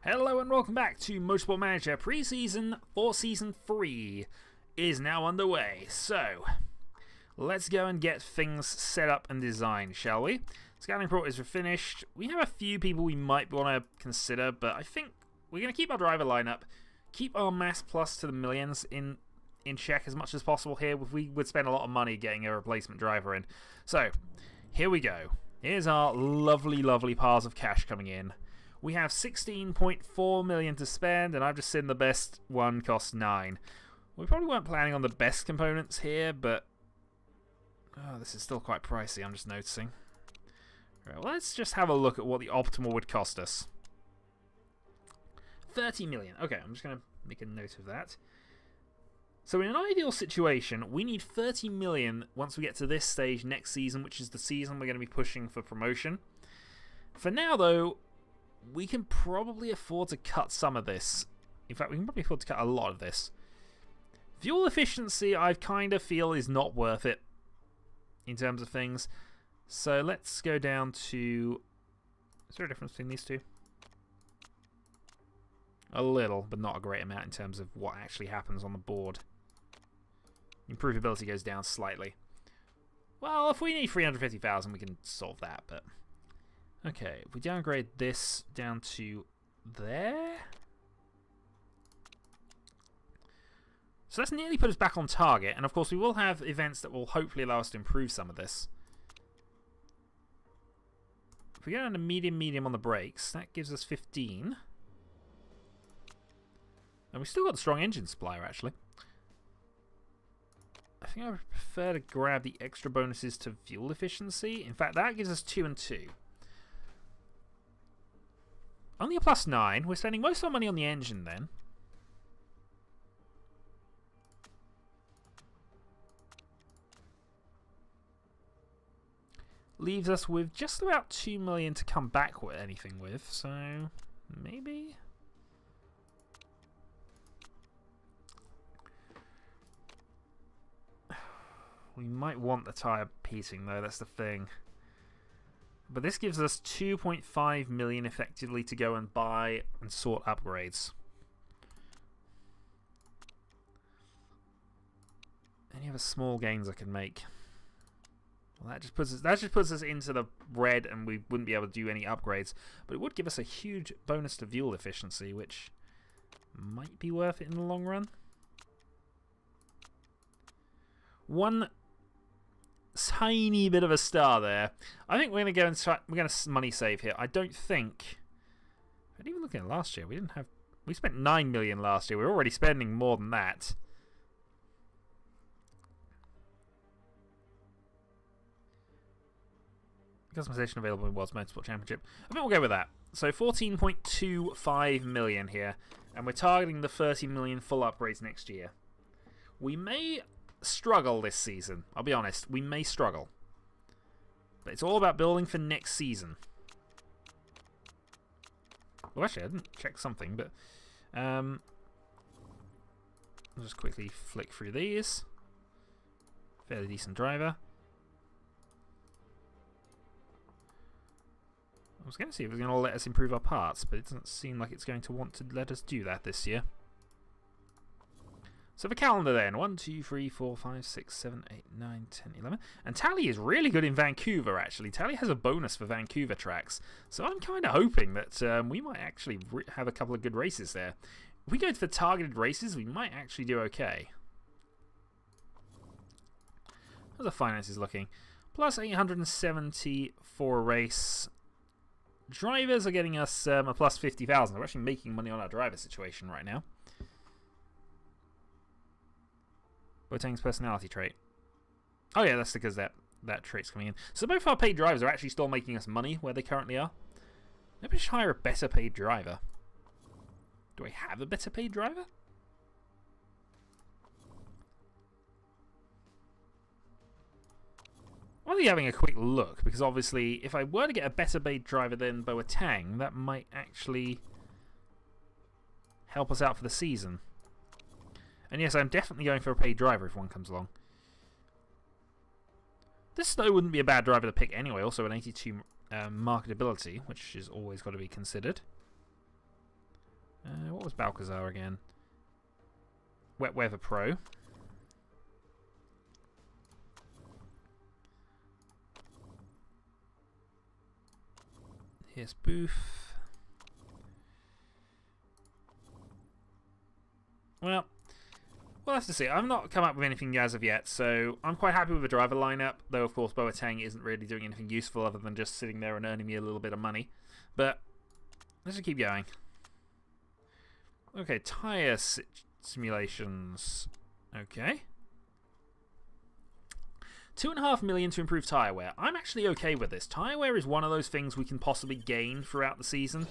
Hello and welcome back to Motorsport Manager. Pre-season for Season 3 is now underway. So, let's go and get things set up and designed, shall we? Scouting report is finished. We have a few people we might want to consider, but I think we're going to keep our driver lineup, keep our mass plus to the millions in check as much as possible here. We would spend a lot of money getting a replacement driver in. So, here we go. Here's our lovely, lovely piles of cash coming in. We have 16.4 million to spend, and I've just seen the best one cost 9. We probably weren't planning on the best components here, but this is still quite pricey, I'm just noticing. Right, well, let's just have a look at what the optimal would cost us. 30 million. Okay, I'm just going to make a note of that. So in an ideal situation, we need 30 million once we get to this stage next season, which is the season we're going to be pushing for promotion. For now, though, we can probably afford to cut some of this. In fact, we can probably afford to cut a lot of this. Fuel efficiency, I kind of feel, is not worth it in terms of things. So let's go down to... Is there a difference between these two? A little, but not a great amount in terms of what actually happens on the board. Improvability goes down slightly. Well, if we need 350,000, we can solve that, but... Okay, if we downgrade this down to there... So that's nearly put us back on target, and of course we will have events that will hopefully allow us to improve some of this. If we go down to medium on the brakes, that gives us 15. And we've still got the strong engine supplier, actually. I think I would prefer to grab the extra bonuses to fuel efficiency. In fact, that gives us 2 and 2. Only a plus 9. We're spending most of our money on the engine then. Leaves us with just about 2 million to come back with anything with, so maybe... We might want the tyre heating though, that's the thing. But this gives us 2.5 million effectively to go and buy and sort upgrades. Any other small gains I can make? Well, that just puts us into the red, and we wouldn't be able to do any upgrades. But it would give us a huge bonus to fuel efficiency, which might be worth it in the long run. One tiny bit of a star there. I think we're going to go and try, we're going to money save here. I don't think... But even looking at last year, we spent 9 million last year. We're already spending more than that. Customization available in World's Motorsport Championship. I think we'll go with that. So 14.25 million here, and we're targeting the 30 million full upgrades next year. We may struggle this season, I'll be honest. We may struggle. But it's all about building for next season. Well, actually, I didn't check something, but... I'll just quickly flick through these. Fairly decent driver. I was going to see if it was going to let us improve our parts, but it doesn't seem like it's going to want to let us do that this year. So the calendar then, 1, 2, 3, 4, 5, 6, 7, 8, 9, 10, 11. And Tally is really good in Vancouver, actually. Tally has a bonus for Vancouver tracks. So I'm kind of hoping that we might actually have a couple of good races there. If we go for targeted races, we might actually do okay. How's the finances looking? Plus 870 for a race. Drivers are getting us a plus 50,000. We're actually making money on our driver situation right now. Boateng's personality trait. Oh yeah, that's because that trait's coming in. So both our paid drivers are actually still making us money where they currently are. Maybe I should hire a better paid driver. Do I have a better paid driver? I'm only having a quick look, because obviously if I were to get a better paid driver than Boateng, that might actually help us out for the season. And yes, I'm definitely going for a paid driver if one comes along. This though wouldn't be a bad driver to pick anyway, also an 82 marketability, which is always got to be considered. What was Balcazar again? Wet Weather Pro. Here's Booth. Well, we'll have to see. I've not come up with anything as of yet, so I'm quite happy with the driver lineup, though of course Boateng isn't really doing anything useful other than just sitting there and earning me a little bit of money. But let's just keep going. Okay, tyre simulations. Okay. 2.5 million to improve tyre wear. I'm actually okay with this. Tyre wear is one of those things we can possibly gain throughout the season.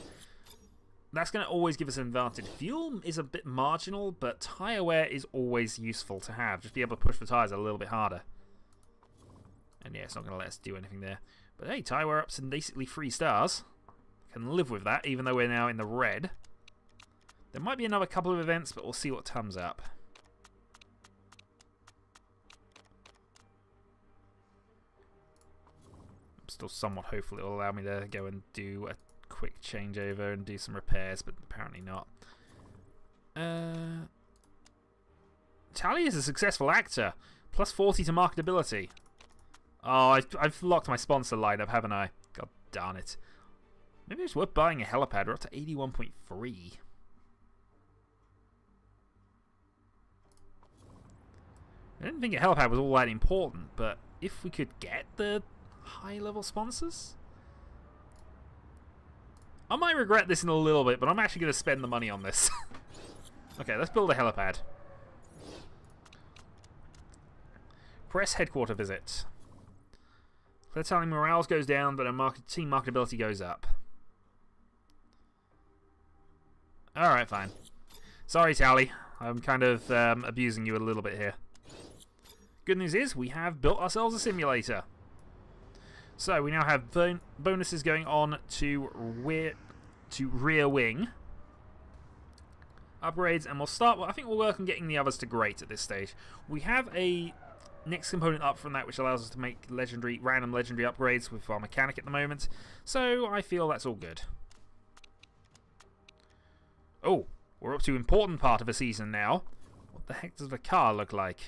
That's going to always give us an advantage. Fuel is a bit marginal, but tyre wear is always useful to have. Just be able to push the tyres a little bit harder. And yeah, it's not going to let us do anything there. But hey, tyre wear up's basically 3 stars. Can live with that, even though we're now in the red. There might be another couple of events, but we'll see what comes up. Still somewhat hopeful it will allow me to go and do a quick changeover and do some repairs, but apparently not. Tally is a successful actor. Plus 40 to marketability. Oh, I've locked my sponsor lineup, haven't I? God darn it. Maybe it's worth buying a helipad. We're up to 81.3. I didn't think a helipad was all that important, but if we could get the high-level sponsors? I might regret this in a little bit, but I'm actually going to spend the money on this. Okay, let's build a helipad. Press headquarter visit. They're telling morale goes down, but our team marketability goes up. Alright, fine. Sorry, Tally. I'm kind of abusing you a little bit here. Good news is, we have built ourselves a simulator. So, we now have bonuses going on to rear wing. Upgrades, and we'll start... Well, I think we'll work on getting the others to great at this stage. We have a next component up from that, which allows us to make random legendary upgrades with our mechanic at the moment. So, I feel that's all good. Oh, we're up to important part of the season now. What the heck does the car look like?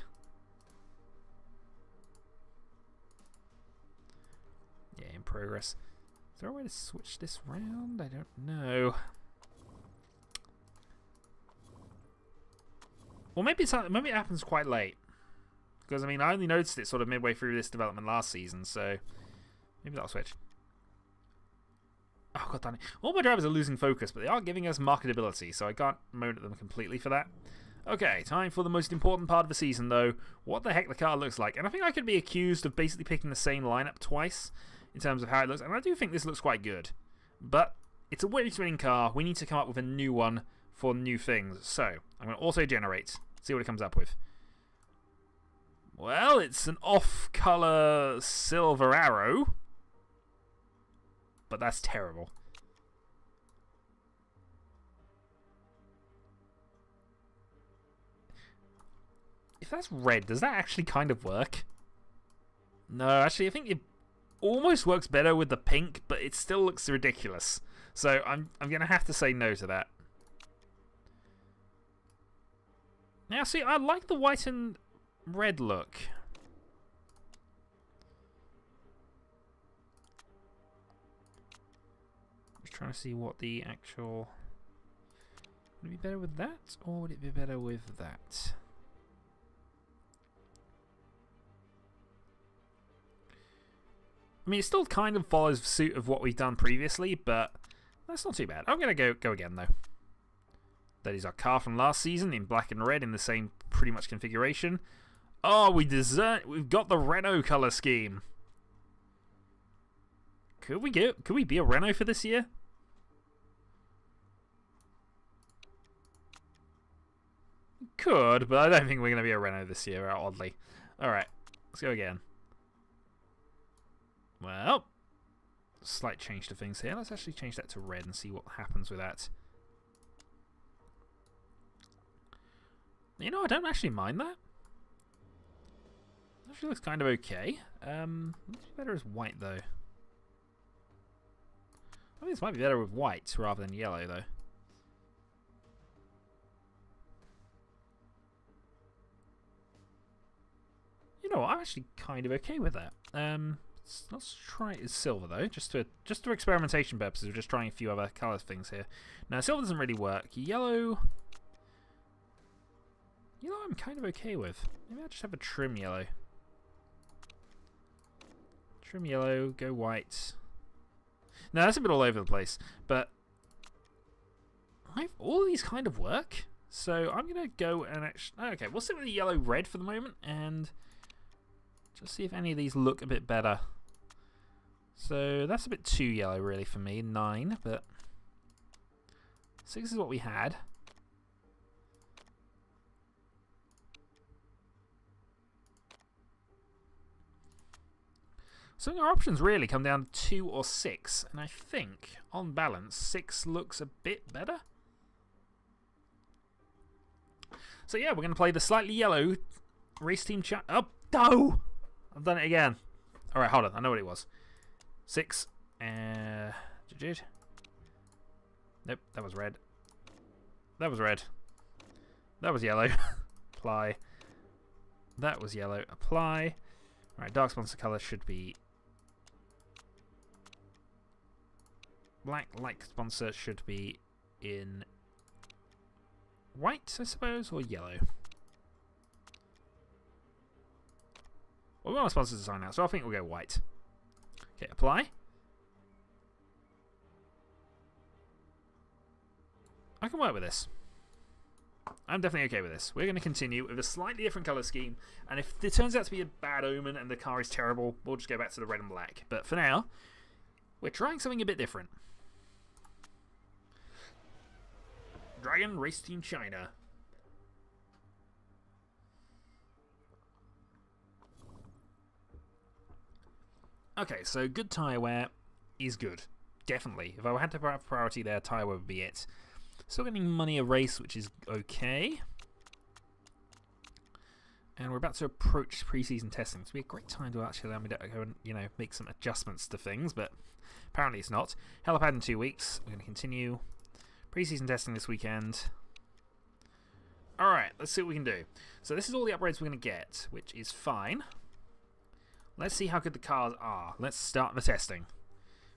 Yeah, in progress. Is there a way to switch this round? I don't know. Well, maybe it happens quite late. Because, I mean, I only noticed it sort of midway through this development last season, so maybe that'll switch. Oh, god damn it. All my drivers are losing focus, but they are giving us marketability, so I can't moan at them completely for that. Okay, time for the most important part of the season, though. What the heck the car looks like. And I think I could be accused of basically picking the same lineup twice in terms of how it looks. And I do think this looks quite good. But it's a winning car. We need to come up with a new one for new things. So, I'm going to auto-generate. See what it comes up with. Well, it's an off-color silver arrow. But that's terrible. If that's red, does that actually kind of work? No, actually, I think it almost works better with the pink, but it still looks ridiculous. So I'm going to have to say no to that. Now, see, I like the white and red look. Just trying to see what the actual... Would it be better with that, or would it be better with that? I mean, it still kind of follows suit of what we've done previously, but that's not too bad. I'm going to go again, though. That is our car from last season in black and red in the same pretty much configuration. Oh, we've got the Renault colour scheme. Could we be a Renault for this year? Could, but I don't think we're going to be a Renault this year, oddly. Alright, let's go again. Well, slight change to things here. Let's actually change that to red and see what happens with that. You know, I don't actually mind that. Actually looks kind of okay. Looks better as white, though. I think this might be better with white rather than yellow, though. know what? I'm actually kind of okay with that. Let's try silver though, just for experimentation purposes. We're just trying a few other colour things here. Now silver doesn't really work. Yellow, I'm kind of okay with. Maybe I'll just have a trim yellow. Trim yellow, go white. No, that's a bit all over the place, but all of these kind of work. So I'm gonna go and actually. Okay, we'll stick with the yellow red for the moment and just see if any of these look a bit better. So that's a bit too yellow, really, for me. 9, but 6 is what we had. So our options really come down to 2 or 6, and I think, on balance, 6 looks a bit better. So yeah, we're going to play the slightly yellow race team chat. Oh, no! I've done it again. Alright, hold on. I know what it was. 6. Nope, that was red. That was red. That was yellow. Apply. That was yellow. Apply. Alright, dark sponsor colour should be black. Light sponsor should be in white, I suppose, or yellow. Well, we want a sponsor design now, so I think we'll go white. Okay, apply. I can work with this. I'm definitely okay with this. We're going to continue with a slightly different colour scheme, and if it turns out to be a bad omen and the car is terrible, we'll just go back to the red and black. But for now, we're trying something a bit different. Dragon Race Team China. Okay, so good tyre wear is good. Definitely. If I had to have priority there, tyre wear would be it. Still getting money a race, which is okay. And we're about to approach pre-season testing. It's be a great time to actually allow me to go and, make some adjustments to things, but apparently it's not. Helipad in 2 weeks. We're going to continue. Pre-season testing this weekend. Alright, let's see what we can do. So this is all the upgrades we're going to get, which is fine. Let's see how good the cars are. Let's start the testing.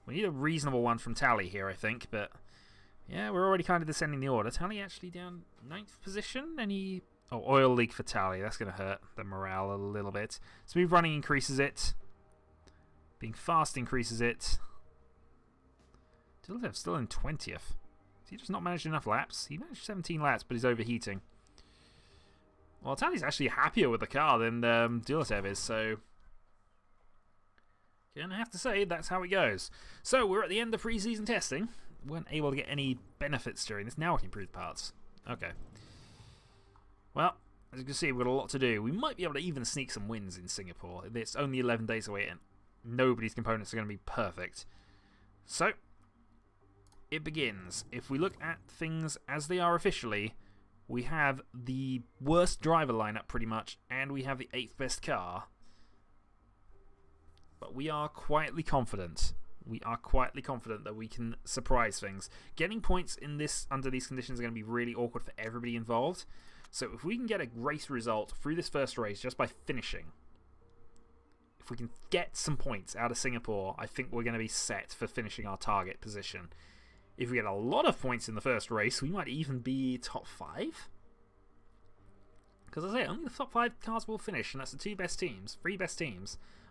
We need a reasonable one from Tally here, I think, but yeah, we're already kind of descending the order. Tally actually down 9th position. Any... Oh, oil leak for Tally. That's going to hurt the morale a little bit. Smooth running increases it. Being fast increases it. Diltev's still in 20th. Has he just not managed enough laps? He managed 17 laps, but he's overheating. Well, Tally's actually happier with the car than Diltev is, so... Gonna have to say, that's how it goes. So, we're at the end of pre-season testing. Weren't able to get any benefits during this. Now we can improve parts. Okay. Well, as you can see, we've got a lot to do. We might be able to even sneak some wins in Singapore. It's only 11 days away, and nobody's components are going to be perfect. So, it begins. If we look at things as they are officially, we have the worst driver lineup, pretty much, and we have the 8th best car. But we are quietly confident. We are quietly confident that we can surprise things. Getting points in this under these conditions are going to be really awkward for everybody involved. So if we can get a race result through this first race just by finishing, if we can get some points out of Singapore, I think we're going to be set for finishing our target position. If we get a lot of points in the first race, we might even be top 5. Because as I say, only the top 5 cars will finish, and that's the 3 best teams,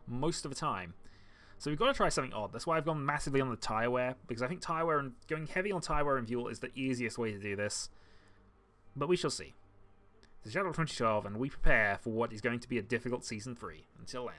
most of the time. So we've got to try something odd. That's why I've gone massively on the tyre wear, because I think tyre wear and going heavy on tyre wear and fuel is the easiest way to do this. But we shall see. This is Shadowhawk 2012, and we prepare for what is going to be a difficult Season 3. Until then.